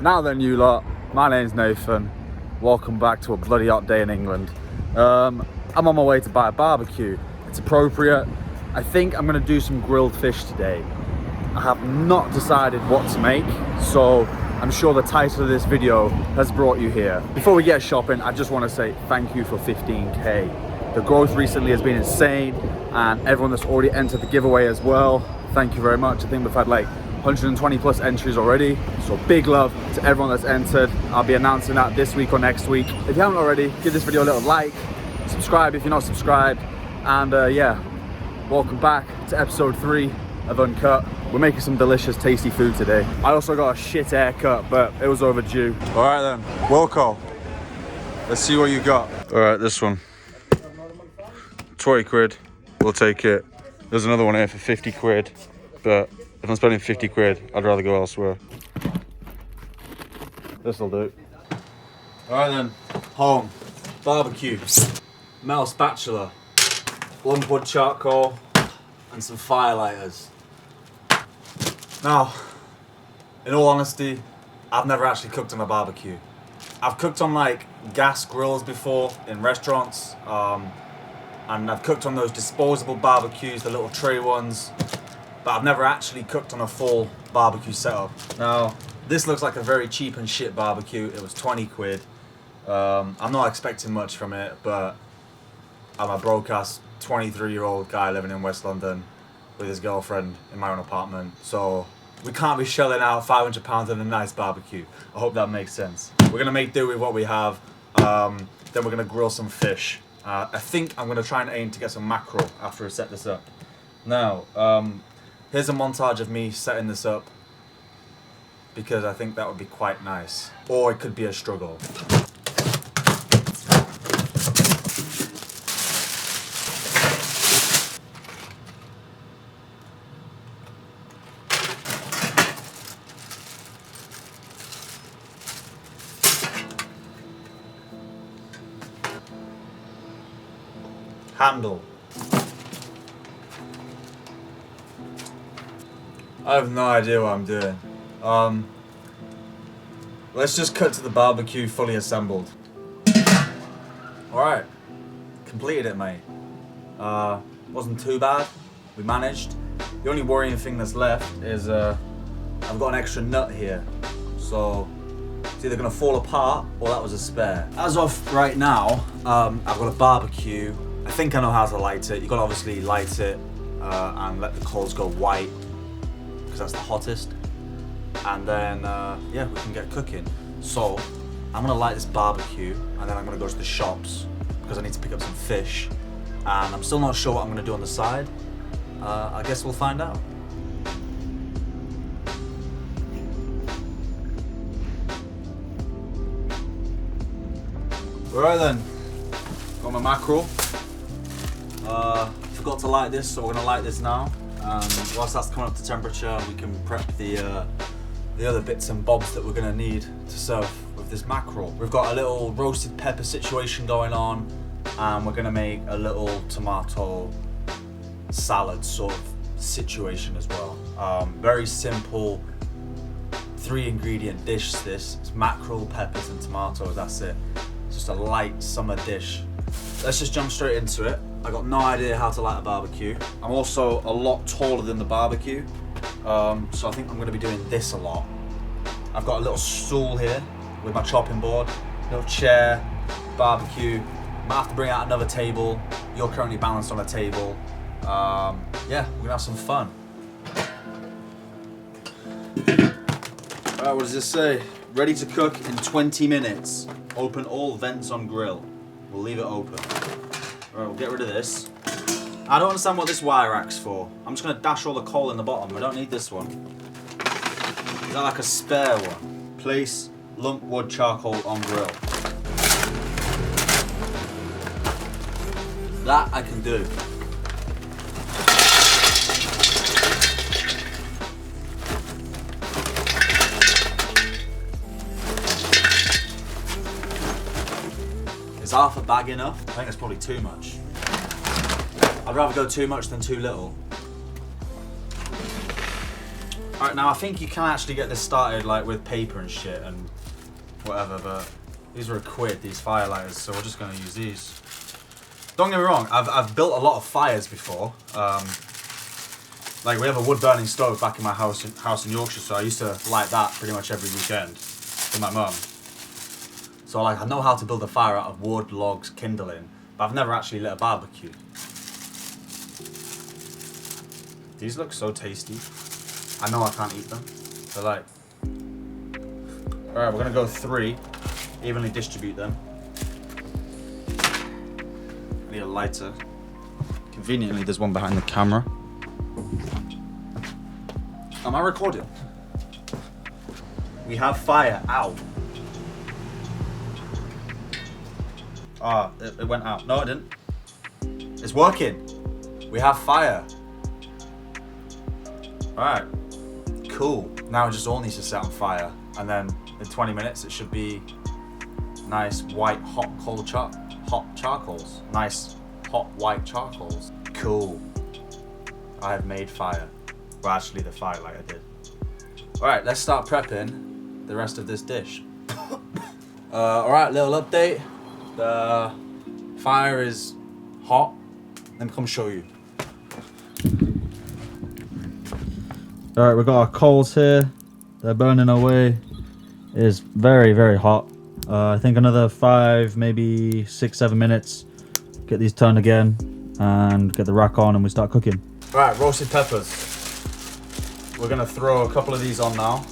Now then, you lot, my name's Neyyfun. Welcome back to a bloody hot day in England. I'm on my way to buy a barbecue. It's appropriate. I think I'm gonna do some grilled fish today. I have not decided what to make, so I'm sure the title of this video has brought you here. Before we get shopping, I just want to say thank you for 15K. The growth recently has been insane, and everyone that's already entered the giveaway as well, thank you very much. I think we've had like 120 plus entries already, so big love to everyone that's entered. I'll be announcing that this week or next week. If you haven't already, give this video a little like, subscribe if you're not subscribed, and yeah, welcome back to episode 3 of Uncut. We're making some delicious, tasty food today. I also got a shit haircut, but it was overdue. All right then, Wilco, let's see what you got. All right, this one, 20 quid, we'll take it. There's another one here for 50 quid, but if I'm spending 50 quid, I'd rather go elsewhere. This'll do. All right then, home, barbecue, metal spatula, lump wood charcoal, and some firelighters. Now, in all honesty, I've never actually cooked on a barbecue. I've cooked on like gas grills before in restaurants, and I've cooked on those disposable barbecues, the little tray ones, but I've never actually cooked on a full barbecue setup. Now, this looks like a very cheap and shit barbecue. It was 20 quid. I'm not expecting much from it, but I'm a broke-ass 23-year-old guy living in West London with his girlfriend in my own apartment, so we can't be shelling out £500 on a nice barbecue. I hope that makes sense. We're gonna make do with what we have. Then we're gonna grill some fish. I think I'm gonna try and aim to get some mackerel after I set this up. Now, here's a montage of me setting this up, because I think that would be quite nice. Or it could be a struggle. Handle. I have no idea what I'm doing. Let's just cut to the barbecue fully assembled. Alright, completed it, mate. Wasn't too bad, we managed. The only worrying thing that's left is I've got an extra nut here. So it's either gonna fall apart or that was a spare. As of right now, I've got a barbecue. I think I know how to light it. You gotta obviously light it and let the coals go white, because that's the hottest. And then, yeah, we can get cooking. So, I'm gonna light this barbecue, and then I'm gonna go to the shops, because I need to pick up some fish. And I'm still not sure what I'm gonna do on the side. I guess we'll find out. Alright then, got my mackerel. Forgot to light this, so we're gonna light this now. Whilst that's coming up to temperature, we can prep the other bits and bobs that we're gonna need to serve with this mackerel. We've got a little roasted pepper situation going on, and we're gonna make a little tomato salad sort of situation as well. Very simple 3-ingredient dish this. It's mackerel, peppers and tomatoes, that's it. It's just a light summer dish. Let's just jump straight into it. I got no idea how to light a barbecue. I'm also a lot taller than the barbecue, so I think I'm gonna be doing this a lot. I've got a little stool here with my chopping board, little chair, barbecue. Might have to bring out another table. You're currently balanced on a table. Yeah, we're gonna have some fun. All right, what does this say? Ready to cook in 20 minutes. Open all vents on grill. We'll leave it open. Alright, we'll get rid of this. I don't understand what this wire rack's for. I'm just gonna dash all the coal in the bottom. I don't need this one. Is that like a spare one? Place lump wood charcoal on grill. That I can do. Is half a bag enough? I think it's probably too much. I'd rather go too much than too little. Alright, now I think you can actually get this started like with paper and shit and whatever, but these were £1, these firelighters, so we're just gonna use these. Don't get me wrong, I've built a lot of fires before. Like we have a wood burning stove back in my house in Yorkshire, so I used to light that pretty much every weekend with my mum. So like I know how to build a fire out of wood, logs, kindling, but I've never actually lit a barbecue. These look so tasty. I know I can't eat them. They're like... Alright, we're gonna go 3. Evenly distribute them. I need a lighter. Conveniently, there's one behind the camera. Am I recording? We have fire. Ow. Ah, it went out. No, it didn't. It's working. We have fire. Alright. Cool. Now it just all needs to set on fire, and then in 20 minutes it should be nice white hot charcoals. Nice hot white charcoals. Cool. I have made fire. Well, actually the firelighter did. Alright, let's start prepping the rest of this dish. Alright, little update. The fire is hot. Let me come show you. Alright, we've got our coals here. They're burning away. It is very, very hot. I think another 5, maybe 6, 7 minutes. Get these turned again and get the rack on and we start cooking. Alright, roasted peppers. We're gonna throw a couple of these on now.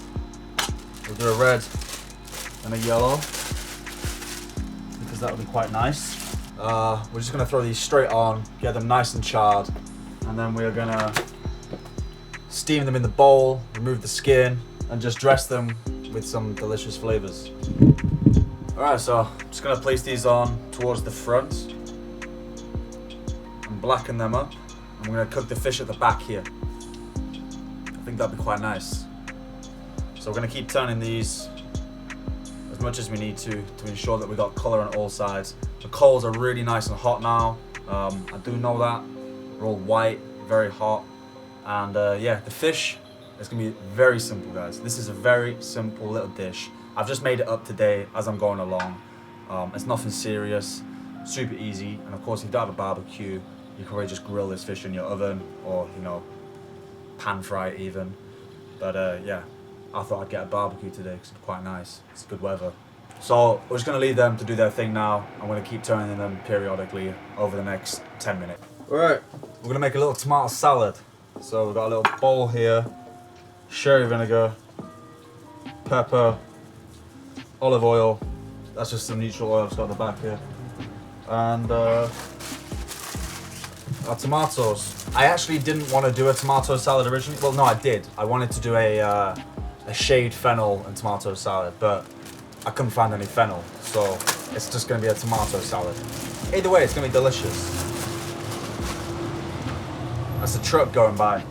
We'll do a red and a yellow because that would be quite nice. We're just gonna throw these straight on, get them nice and charred, and then we're gonna steam them in the bowl, remove the skin, and just dress them with some delicious flavors. Alright, so I'm just gonna place these on towards the front and blacken them up. I'm gonna cook the fish at the back here. I think that'd be quite nice. So we're gonna keep turning these as much as we need to ensure that we got color on all sides. The coals are really nice and hot now. I do know that. They're all white, very hot. And yeah, the fish is gonna be very simple, guys. This is a very simple little dish. I've just made it up today as I'm going along. It's nothing serious, super easy. And of course, if you don't have a barbecue, you can probably just grill this fish in your oven or, you know, pan fry it even. But yeah, I thought I'd get a barbecue today because it's quite nice. It's good weather. So we're just gonna leave them to do their thing now. I'm gonna keep turning them periodically over the next 10 minutes. All right, we're gonna make a little tomato salad. So we've got a little bowl here, sherry vinegar, pepper, olive oil. That's just some neutral oil I've got at the back here. And our tomatoes. I actually didn't want to do a tomato salad originally. Well, no, I did. I wanted to do a shaved fennel and tomato salad, but I couldn't find any fennel. So it's just going to be a tomato salad. Either way, it's going to be delicious. That's a truck going by.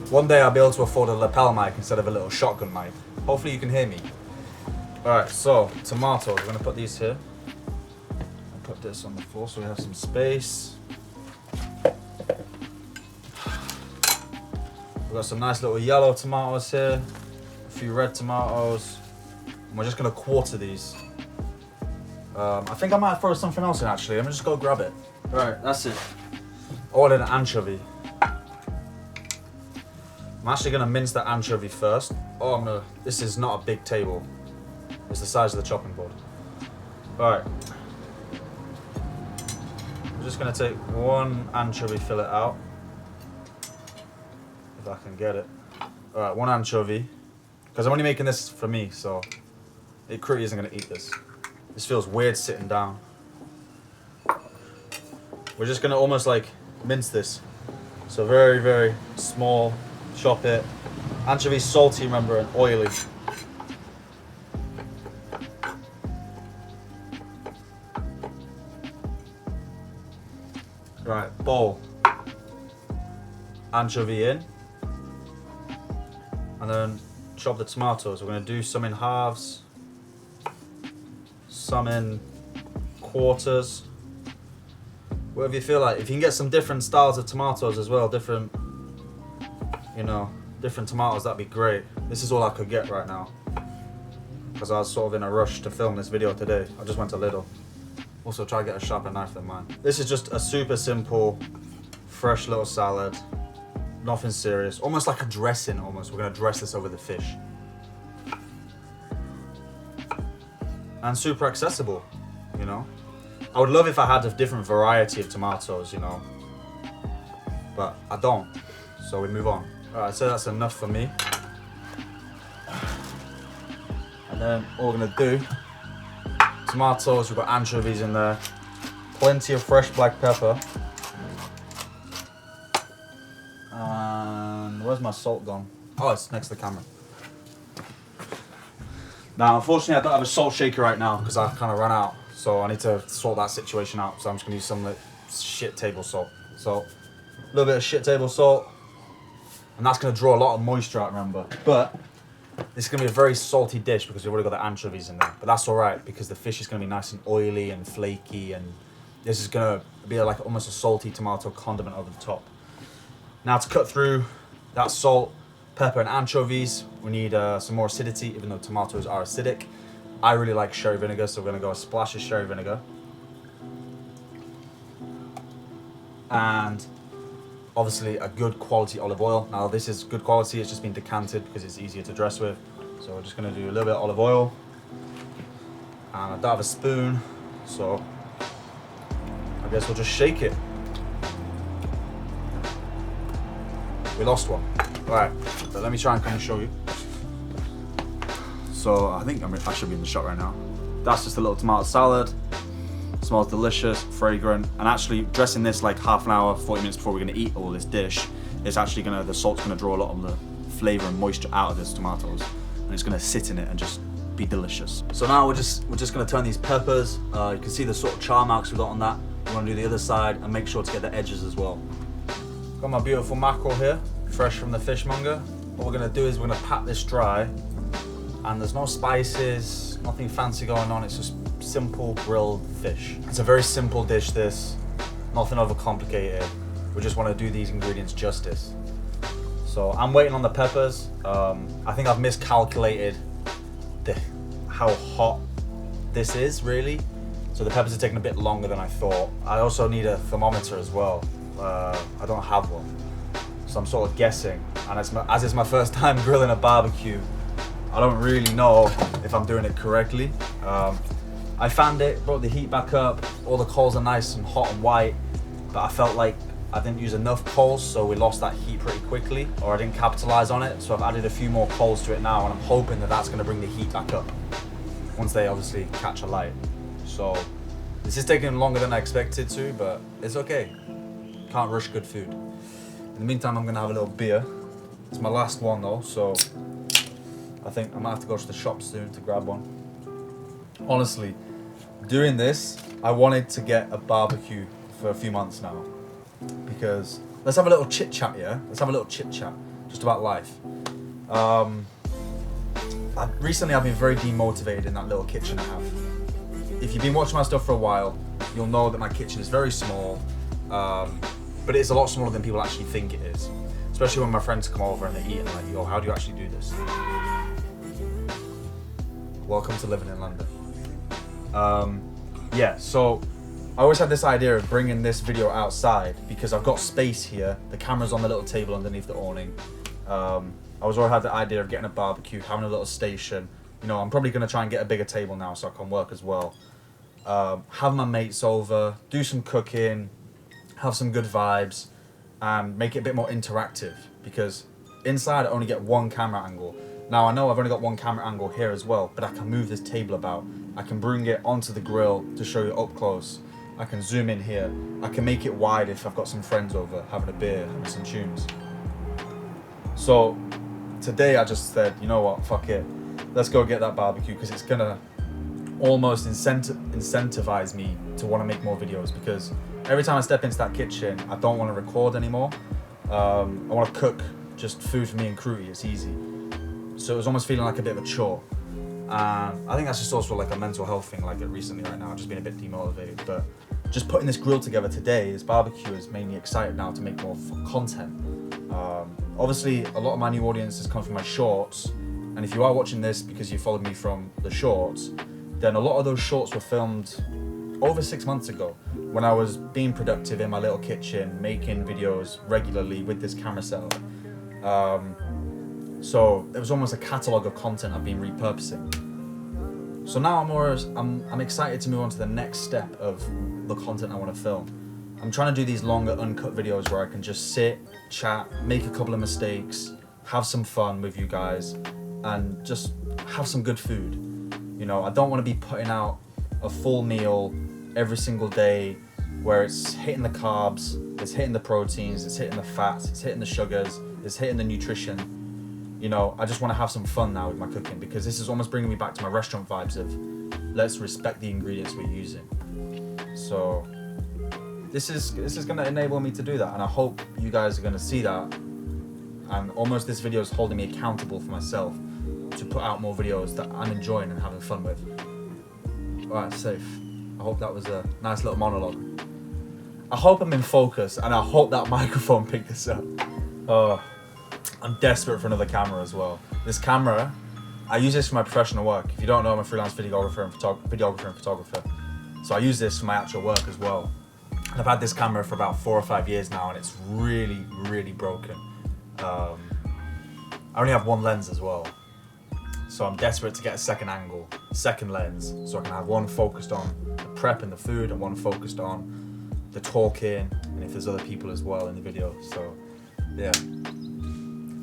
One day I'll be able to afford a lapel mic instead of a little shotgun mic. Hopefully you can hear me. Alright, so tomatoes. We're going to put these here. I'll put this on the floor so we have some space. We've got some nice little yellow tomatoes here. A few red tomatoes. And we're just going to quarter these. I think I might throw something else in actually. I'm just going to go grab it. Alright, that's it. I ordered an anchovy. I'm actually gonna mince the anchovy first. Oh, this is not a big table. It's the size of the chopping board. Alright. I'm just gonna take one anchovy fillet out. If I can get it. Alright, one anchovy. Because I'm only making this for me, so it Cree isn't gonna eat this. This feels weird sitting down. We're just gonna almost like mince this. So very, very small, chop it. Anchovies salty, remember, and oily. Right, bowl. Anchovy in. And then chop the tomatoes. We're gonna do some in halves, some in quarters. Whatever you feel like. If you can get some different styles of tomatoes as well, different, you know, different tomatoes, that'd be great. This is all I could get right now, because I was sort of in a rush to film this video today. I just went to Lidl. Also try to get a sharper knife than mine. This is just a super simple, fresh little salad. Nothing serious, almost like a dressing almost. We're gonna dress this over the fish. And super accessible, you know? I would love if I had a different variety of tomatoes, you know? But I don't, so we move on. All right, so that's enough for me. And then all we're gonna do, tomatoes, we've got anchovies in there, plenty of fresh black pepper. And where's my salt gone? Oh, it's next to the camera. Now, unfortunately, I don't have a salt shaker right now because I kind of ran out. So I need to sort that situation out. So I'm just gonna use some like shit table salt. So a little bit of shit table salt. And that's gonna draw a lot of moisture out, remember. But this is gonna be a very salty dish because we've already got the anchovies in there. But that's all right because the fish is gonna be nice and oily and flaky, and this is gonna be like almost a salty tomato condiment over the top. Now to cut through that salt, pepper and anchovies, we need some more acidity, even though tomatoes are acidic. I really like sherry vinegar, so we're gonna go a splash of sherry vinegar. And obviously a good quality olive oil. Now this is good quality, it's just been decanted because it's easier to dress with. So we're just gonna do a little bit of olive oil. And I don't have a spoon, so I guess we'll just shake it. We lost one. All right, but let me try and come and show you. So I think I should be in the shot right now. That's just a little tomato salad. Smells delicious, fragrant, and actually dressing this like half an hour, 40 minutes before we're gonna eat all this dish, it's actually the salt's gonna draw a lot of the flavor and moisture out of these tomatoes, and it's gonna sit in it and just be delicious. So now we're just gonna turn these peppers. You can see the sort of char marks we got on that. We wanna do the other side and make sure to get the edges as well. Got my beautiful mackerel here, fresh from the fishmonger. What we're gonna do is we're gonna pat this dry, and there's no spices, nothing fancy going on, it's just simple grilled fish. It's a very simple dish, this, nothing overcomplicated. We just want to do these ingredients justice. So I'm waiting on the peppers. I think I've miscalculated how hot this is really. So the peppers are taking a bit longer than I thought. I also need a thermometer as well. I don't have one. So I'm sort of guessing. And as it's my first time grilling a barbecue, I don't really know if I'm doing it correctly. I fanned it, brought the heat back up, all the coals are nice and hot and white, but I felt like I didn't use enough coals, so we lost that heat pretty quickly, or I didn't capitalize on it, so I've added a few more coals to it now, and I'm hoping that that's gonna bring the heat back up, once they obviously catch a light. So, this is taking longer than I expected to, but it's okay. Can't rush good food. In the meantime, I'm gonna have a little beer. It's my last one though, so I think I might have to go to the shop soon to grab one. Honestly, doing this, I wanted to get a barbecue for a few months now. Because let's have a little chit chat, yeah? Let's have a little chit chat just about life. Recently I've been very demotivated in that little kitchen I have. If you've been watching my stuff for a while, you'll know that my kitchen is very small, but it's a lot smaller than people actually think it is. Especially when my friends come over and they eat and they're like, yo, how do you actually do this? Welcome to living in London. Yeah, so I always had this idea of bringing this video outside because I've got space here. The camera's on the little table underneath the awning. I always had the idea of getting a barbecue, having a little station. You know, I'm probably gonna try and get a bigger table now so I can work as well. Have my mates over, do some cooking, have some good vibes, and make it a bit more interactive because inside I only get one camera angle. Now I know I've only got one camera angle here as well, but I can move this table about. I can bring it onto the grill to show you up close. I can zoom in here. I can make it wide if I've got some friends over, having a beer, having some tunes. So today I just said, you know what, fuck it. Let's go get that barbecue because it's gonna almost incentivize me to want to make more videos because every time I step into that kitchen, I don't want to record anymore. I want to cook just food for me and Cruty, it's easy. So it was almost feeling like a bit of a chore. I think that's just also like a mental health thing, like recently right now, I've just been a bit demotivated, but just putting this grill together today, this barbecue has made me excited now to make more content. Obviously, a lot of my new audience has come from my shorts, and if you are watching this because you followed me from the shorts, then a lot of those shorts were filmed over 6 months ago when I was being productive in my little kitchen, making videos regularly with this camera setup. So it was almost a catalogue of content I've been repurposing. So now I'm excited to move on to the next step of the content I want to film. I'm trying to do these longer uncut videos where I can just sit, chat, make a couple of mistakes, have some fun with you guys, and just have some good food. You know, I don't want to be putting out a full meal every single day where it's hitting the carbs, it's hitting the proteins, it's hitting the fats, it's hitting the sugars, it's hitting the nutrition. You know, I just want to have some fun now with my cooking, because this is almost bringing me back to my restaurant vibes of let's respect the ingredients we're using. So this is going to enable me to do that, and I hope you guys are going to see that. And almost this video is holding me accountable for myself to put out more videos that I'm enjoying and having fun with. Alright, safe. I hope that was a nice little monologue. I hope I'm in focus, and I hope that microphone picked this up. Oh, I'm desperate for another camera as well. This camera, I use this for my professional work. If you don't know, I'm a freelance videographer and photographer. So I use this for my actual work as well. And I've had this camera for about 4 or 5 years now, and it's really, really broken. I only have one lens as well. So I'm desperate to get a second angle, second lens, so I can have one focused on the prep and the food, and one focused on the talking, and if there's other people as well in the video. So yeah.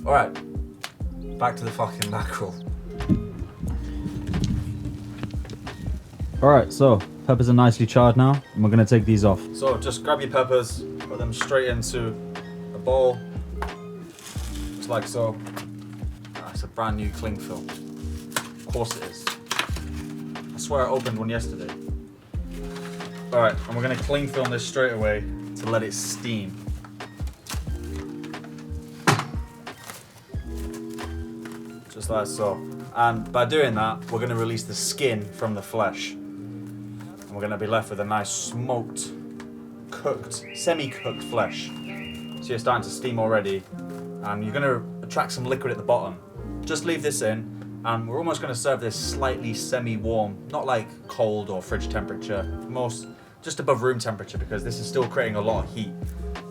Alright, back to the fucking mackerel. Alright, so peppers are nicely charred now, and we're gonna take these off. So just grab your peppers, put them straight into a bowl, just like so. It's a brand new cling film. Of course it is. I swear I opened one yesterday. Alright, and we're gonna cling film this straight away to let it steam. Just like so. And by doing that, we're gonna release the skin from the flesh. And we're gonna be left with a nice smoked, cooked, semi-cooked flesh. So you're starting to steam already, and you're gonna attract some liquid at the bottom. Just leave this in, and we're almost gonna serve this slightly semi-warm, not like cold or fridge temperature, most just above room temperature, because this is still creating a lot of heat.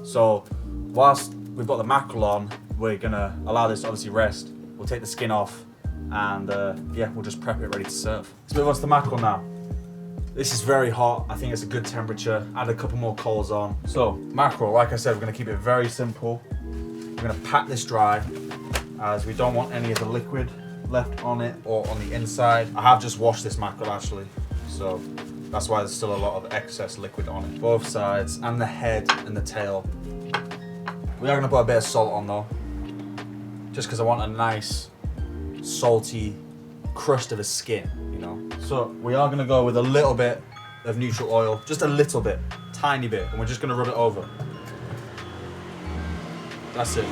So whilst we've got the mackerel on, we're gonna allow this to obviously rest. We'll take the skin off, and yeah, we'll just prep it ready to serve. Let's move on to the mackerel now. This is very hot. I think it's a good temperature. Add a couple more coals on. So mackerel, like I said, we're gonna keep it very simple. We're gonna pat this dry, as we don't want any of the liquid left on it or on the inside. I have just washed this mackerel actually, so that's why there's still a lot of excess liquid on it. Both sides, and the head and the tail. We are gonna put a bit of salt on though, just because I want a nice salty crust of the skin, you know. So we are gonna go with a little bit of neutral oil, just a little bit, tiny bit, and we're just gonna rub it over. That's it.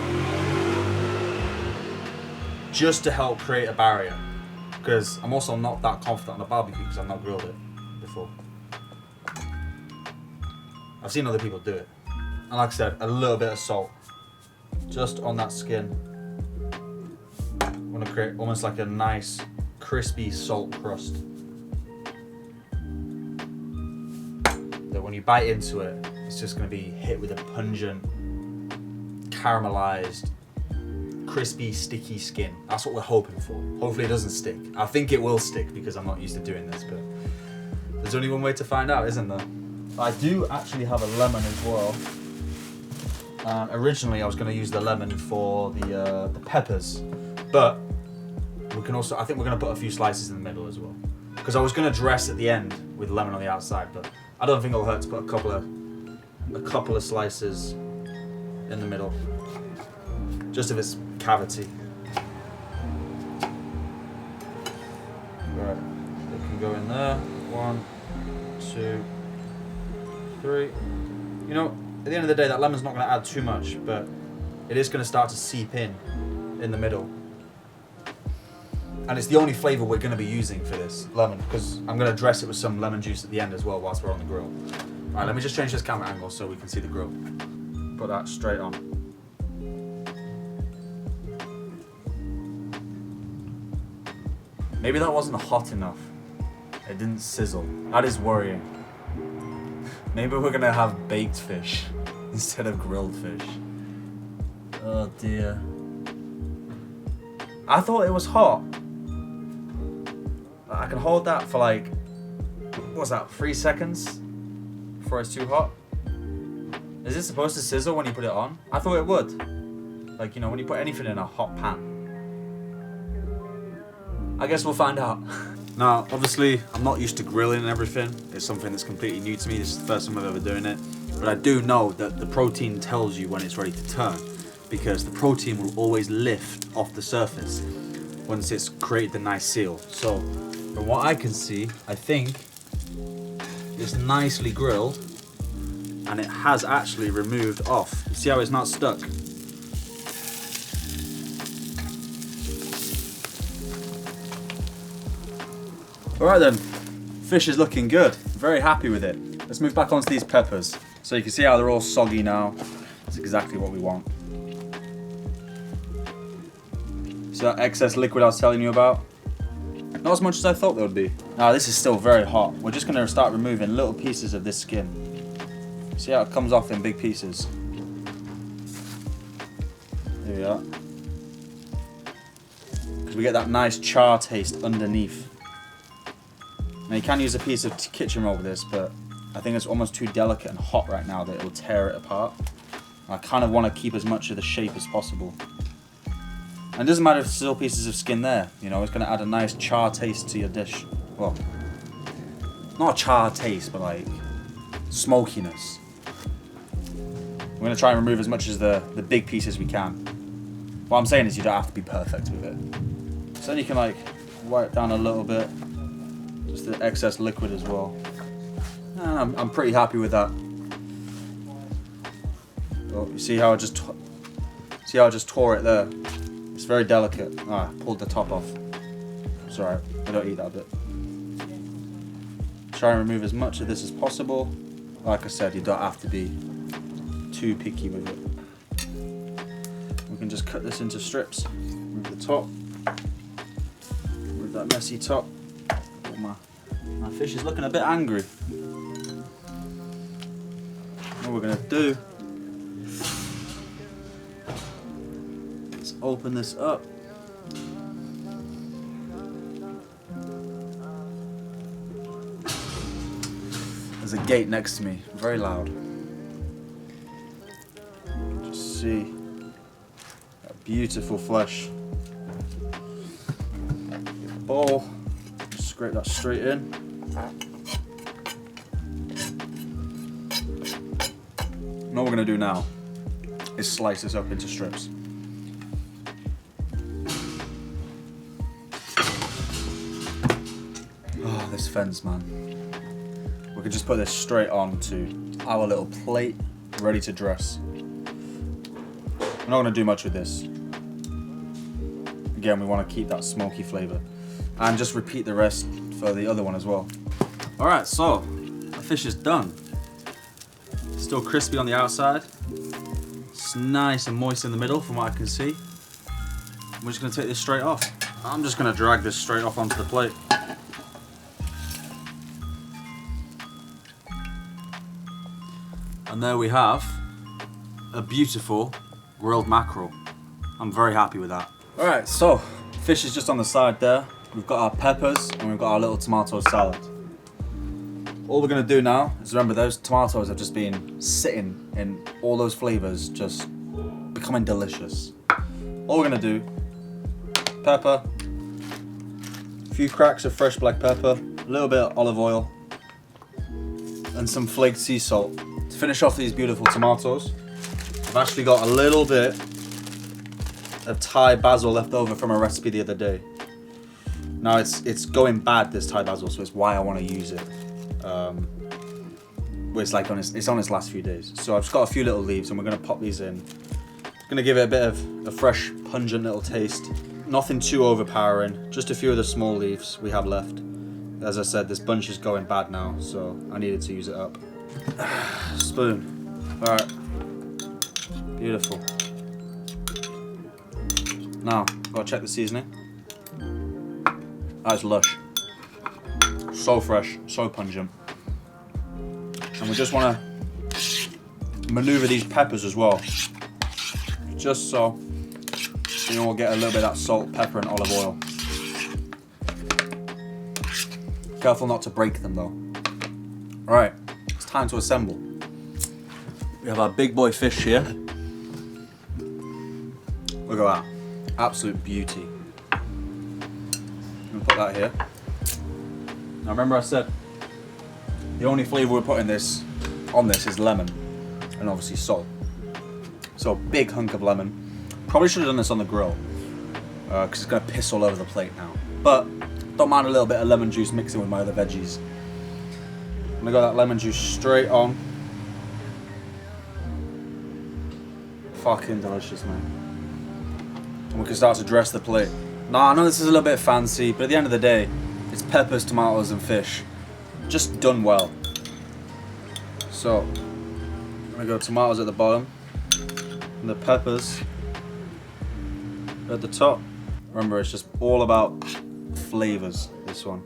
Just to help create a barrier, because I'm also not that confident on the barbecue because I've not grilled it before. I've seen other people do it. And like I said, a little bit of salt, just on that skin. I want to create almost like a nice crispy salt crust that when you bite into it, it's just going to be hit with a pungent, caramelized, crispy, sticky skin. That's what we're hoping for. Hopefully it doesn't stick. I think it will stick because I'm not used to doing this, but there's only one way to find out, isn't there? I do actually have a lemon as well. Originally I was going to use the lemon for the peppers, but we can also, I think we're going to put a few slices in the middle as well, because I was going to dress at the end with lemon on the outside, but I don't think it'll hurt to put a couple of slices in the middle, just of its cavity. Right, it can go in there. 1, 2, 3. You know, at the end of the day, that lemon's not going to add too much, but it is going to start to seep in the middle. And it's the only flavour we're going to be using for this lemon, because I'm going to dress it with some lemon juice at the end as well whilst we're on the grill. Alright, let me just change this camera angle so we can see the grill. Put that straight on. Maybe that wasn't hot enough. It didn't sizzle. That is worrying. Maybe we're gonna have baked fish instead of grilled fish. Oh dear. I thought it was hot. I can hold that for like, what was that, 3 seconds before it's too hot? Is it supposed to sizzle when you put it on? I thought it would. Like, you know, when you put anything in a hot pan. I guess we'll find out. Now, obviously, I'm not used to grilling and everything. It's something that's completely new to me. This is the first time I've ever doing it. But I do know that the protein tells you when it's ready to turn, because the protein will always lift off the surface once it's created the nice seal. So, from what I can see, I think it's nicely grilled and it has actually removed off. You see how it's not stuck? Alright then, fish is looking good. Very happy with it. Let's move back onto these peppers. So you can see how they're all soggy now. That's exactly what we want. See that excess liquid I was telling you about? Not as much as I thought there would be. Now this is still very hot. We're just going to start removing little pieces of this skin. See how it comes off in big pieces? There we are. Because we get that nice char taste underneath. Now you can use a piece of kitchen roll with this, but I think it's almost too delicate and hot right now that it will tear it apart. I kind of want to keep as much of the shape as possible. And it doesn't matter if there's still pieces of skin there, you know, it's going to add a nice char taste to your dish. Well, not a char taste, but like smokiness. We're going to try and remove as much as the big pieces we can. What I'm saying is you don't have to be perfect with it. So then you can like wipe down a little bit, just the excess liquid as well. And I'm pretty happy with that. Oh, you see how I just tore it there? It's very delicate. Ah, I pulled the top off. It's alright, I don't eat that bit. Try and remove as much of this as possible. Like I said, you don't have to be too picky with it. We can just cut this into strips. Remove the top. Remove that messy top. Oh, my fish is looking a bit angry. What we're gonna do, let's open this up. There's a gate next to me, very loud. Just see that beautiful flesh. Get the bowl, just scrape that straight in. And all we're going to do now is slice this up into strips. Oh, this fence, man. We can just put this straight on to our little plate, ready to dress. We're not going to do much with this. Again, we want to keep that smoky flavour. And just repeat the rest for the other one as well. Alright, so the fish is done. Still crispy on the outside. It's nice and moist in the middle from what I can see. We're just going to take this straight off. I'm just going to drag this straight off onto the plate. And there we have a beautiful grilled mackerel. I'm very happy with that. Alright, so fish is just on the side there. We've got our peppers and we've got our little tomato salad. All we're going to do now is remember those tomatoes have just been sitting in all those flavours, just becoming delicious. All we're going to do, pepper, a few cracks of fresh black pepper, a little bit of olive oil, and some flaked sea salt. To finish off these beautiful tomatoes, I've actually got a little bit of Thai basil left over from a recipe the other day. Now it's going bad, this Thai basil, so it's why I want to use it. It's like it's on its last few days. So I've just got a few little leaves and we're going to pop these in. Going to give it a bit of a fresh, pungent little taste. Nothing too overpowering, just a few of the small leaves we have left. As I said, this bunch is going bad now, so I needed to use it up. Spoon. Alright. Beautiful. Now, gotta check the seasoning. That's lush. So fresh, so pungent. And we just want to maneuver these peppers as well. Just so, we'll get a little bit of that salt, pepper, and olive oil. Careful not to break them though. Alright, it's time to assemble. We have our big boy fish here. Look at that. Absolute beauty. I'm gonna put that here. Now remember I said the only flavour we're putting on this is lemon and obviously salt. So big hunk of lemon. Probably should have done this on the grill because it's gonna piss all over the plate now. But don't mind a little bit of lemon juice mixing with my other veggies. I'm gonna go that lemon juice straight on. Fucking delicious, man. And we can start to dress the plate. Now I know this is a little bit fancy, but at the end of the day, it's peppers, tomatoes, and fish. Just done well. So, I'm gonna go tomatoes at the bottom, and the peppers at the top. Remember, it's just all about flavors, this one.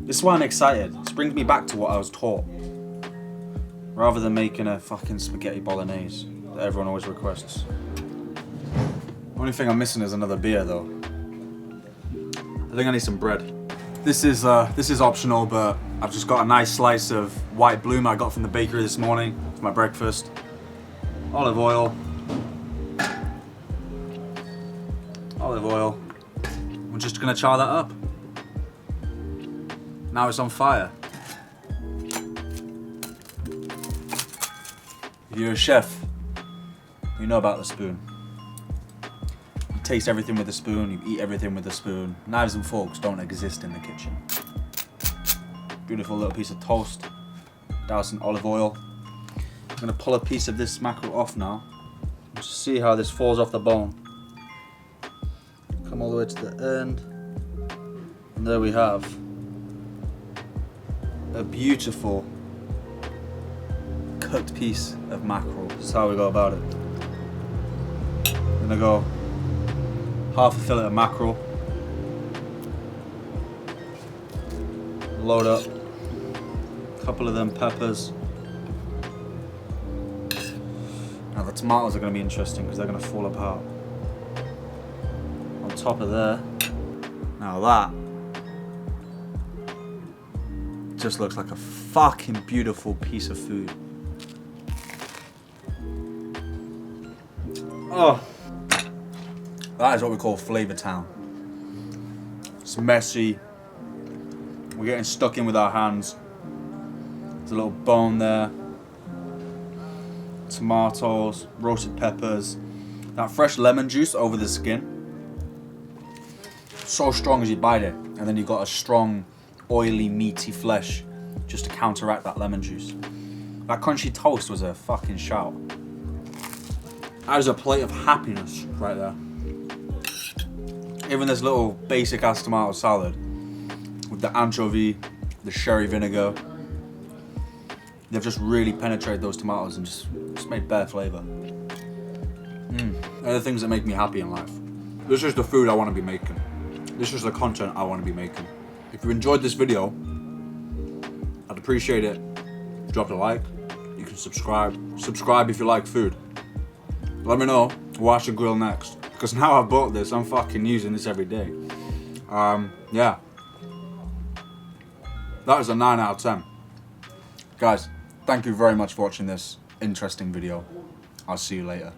This is why I'm excited. This brings me back to what I was taught. Rather than making a fucking spaghetti bolognese that everyone always requests. Only thing I'm missing is another beer though. I think I need some bread. This is optional, but I've just got a nice slice of white bloom I got from the bakery this morning for my breakfast. Olive oil. Olive oil. We're just gonna char that up. Now it's on fire. If you're a chef, you know about the spoon. You taste everything with a spoon, you eat everything with a spoon. Knives and forks don't exist in the kitchen. Beautiful little piece of toast. Douse in olive oil. I'm gonna pull a piece of this mackerel off now. Just see how this falls off the bone. Come all the way to the end. And there we have a beautiful cooked piece of mackerel. This is how we go about it. I'm gonna go half a fillet of mackerel. Load up a couple of them peppers. Now the tomatoes are gonna be interesting because they're gonna fall apart. On top of there. Now that just looks like a fucking beautiful piece of food. Oh, that is what we call Flavor Town. It's messy. We're getting stuck in with our hands. There's a little bone there. Tomatoes, roasted peppers. That fresh lemon juice over the skin. So strong as you bite it. And then you've got a strong, oily, meaty flesh just to counteract that lemon juice. That crunchy toast was a fucking shout. That is a plate of happiness right there. Even this little basic ass tomato salad with the anchovy, the sherry vinegar, they've just really penetrated those tomatoes and just made bare flavour. They're the things that make me happy in life. This is the food I want to be making. This is the content I want to be making. If you enjoyed this video, I'd appreciate it. Drop a like. You can subscribe. Subscribe if you like food. Let me know what I should grill next. Because now I've bought this, I'm fucking using this every day. Yeah. That is a 9 out of 10. Guys, thank you very much for watching this interesting video. I'll see you later.